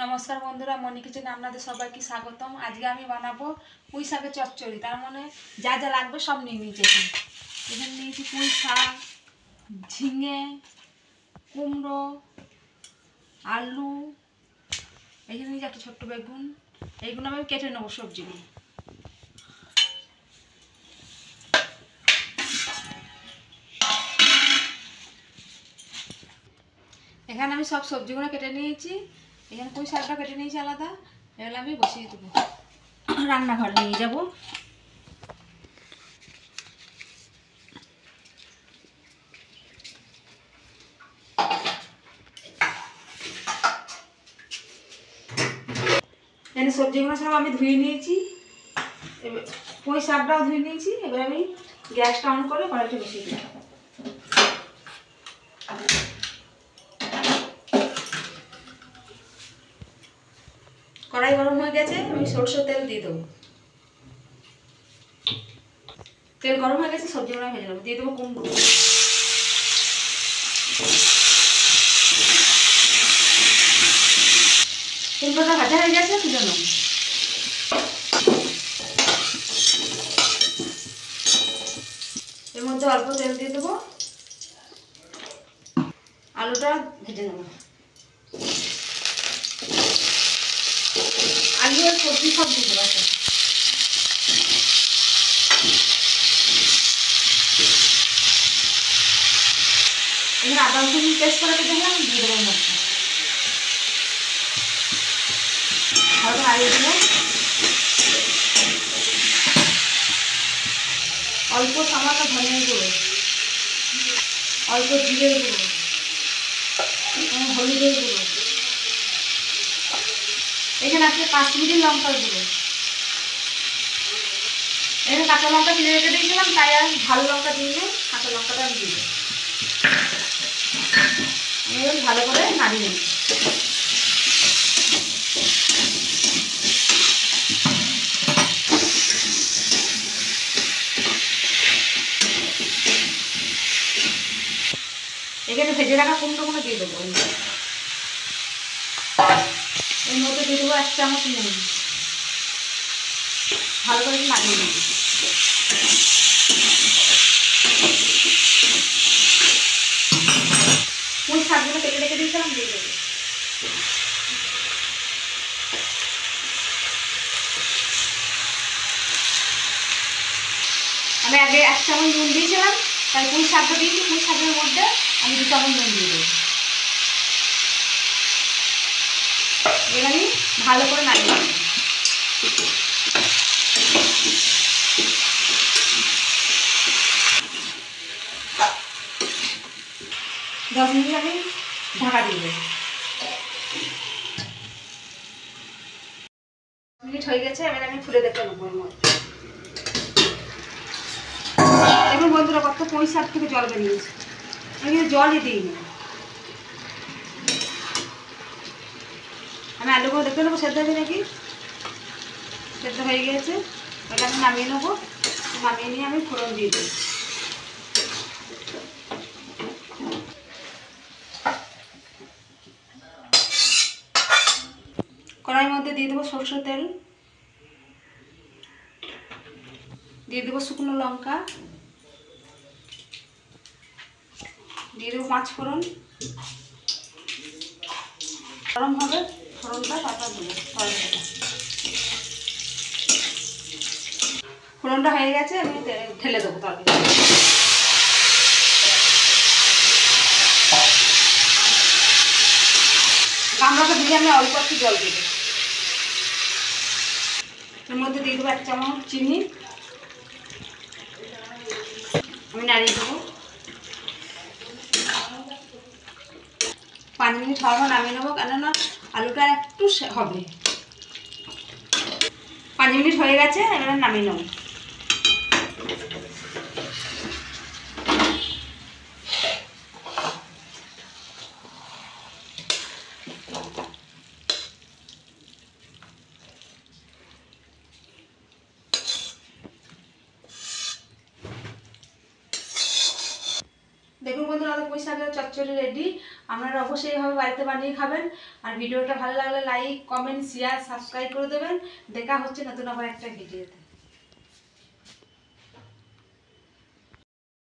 নমস্কার বন্ধুরা, মনি কিচেনে আপনাদের সবাইকে স্বাগতম। আজকে আমি বানাবো পুঁই শাকের চচ্চড়ি। তার মানে যা যা লাগবে সব নিয়ে নিয়েছি। এখানে নিয়েছি পুঁই শাক, ঝিঙে, কুমড়ো, আলু, এখানে নিয়েছি একটা ছোট্ট বেগুন। এইগুলো আমি কেটে নেবো সবজিগুলো। এখানে আমি সব সবজিগুলো কেটে নিয়েছি। এখানে পুঁই শাকটা কেটে নিয়েছি আলাদা। এগুলো আমি বসিয়ে দেবো, রান্নাঘরে নিয়ে যাব। এখানে সবজিগুলো সব আমি ধুয়ে নিয়েছি, পুঁই শাকটাও ধুয়ে নিয়েছি। এবার আমি গ্যাসটা অন করে কড়াইটা বসিয়ে দিই। কড়াই গরম হয়ে গেছে, আমি সরষের তেল দিয়ে দেবো। তেল গরম হয়ে গেছে, সবজিগুলো ভেজে নেবো। দিয়ে দেবো কুমড়ো। কুমড়োটা ভাজা হয়ে গেছে, তুলে নেব। এর মধ্যে অল্প তেল দিয়ে দেবো, আলুটা ভেজে নেব। আলু আর সবজি সব দিয়ে দেবো। এখানে আদা রসুন পেস্ট করে দিলাম, দিয়ে দেবো মশলা। হালকা নাড়িয়ে দিলাম। অল্প সামান্য ধনে গুঁড়ো, অল্প জিরের গুঁড়ো, হলুদের গুঁড়ো, এখানে আছে কাশ্মীরি লঙ্কার গুঁড়ো। এখানে কাঁচা লঙ্কা কিনে রেখে দিয়েছিলাম, তাই আর ঝাল লঙ্কা দিয়ে কাঁচা লঙ্কাটা আমি দিয়ে দেবো। আমি ভালো করে নাড়িয়ে নিই। এখানে ভেজে রাখা কুমড়োগুলো দিয়ে দেবো। এর মধ্যে দিয়ে দেবো 1 চামচ নুন। ভালো করে নাড়িয়ে নিই। পুঁই শাকগুলো কেটে রেখে দিয়েছিলাম, দিয়ে দেবো। আমি আগে 1 চামচ নুন দিয়েছিলাম, তাই পুঁই শাকটা দিয়েছি। পুঁই শাকের মধ্যে আমি 2 চামচ নুন দিয়ে দেবো। এবার আমি ভালো করে নাড়িয়ে নেব। 10 মিনিট আমি ঢাকা দিয়ে দেবো। মিনিট হয়ে গেছে, এবার আমি খুলে দেখতে নেবো। এখন বন্ধুরা কত পুঁই শাক থেকে জল বেরিয়েছে, আমি জলই দিইনি। আমি আলুগুলো দেখতে নেবো সেদ্ধ হয়েছে নাকি। সেদ্ধ হয়ে গিয়েছে, ওটা আমি নামিয়ে নেবো। নামিয়ে নিয়ে আমি ফোড়ন দিয়ে দেবো। কড়াইয়ের মধ্যে দিয়ে দেবো সরষের তেল, দিয়ে দেবো শুকনো লঙ্কা, দিয়ে দেবো 5 ফোড়ন। গরম হবে, ফোড়নটা তারপর দেবো তরকারিটা। ফোড়নটা হয়ে গেছে, আমি ঢেলে দেবো তরকারি। গামলাটা দিয়ে আমি অল্প একটু জল দিয়ে দেবো। এর মধ্যে দিয়ে দেবো 1 চামচ চিনি। আমি নাড়িয়ে দেবো। 5 মিনিট হওয়ার পর নামিয়ে নেবো, কেননা আলুটা একটু হবে। 5 মিনিট হয়ে গেছে, এবার নামিয়ে নেবো। দেখুন বন্ধুরা, আমাদের পুঁই শাকের চচ্চড়ি রেডি। আপনারা অবশ্যই এইভাবে বাড়িতে বানিয়ে খাবেন। আর ভিডিওটা ভালো লাগলে লাইক, কমেন্ট, শেয়ার, সাবস্ক্রাইব করে দেবেন। দেখা হচ্ছে নতুন আবার একটা ভিডিওতে।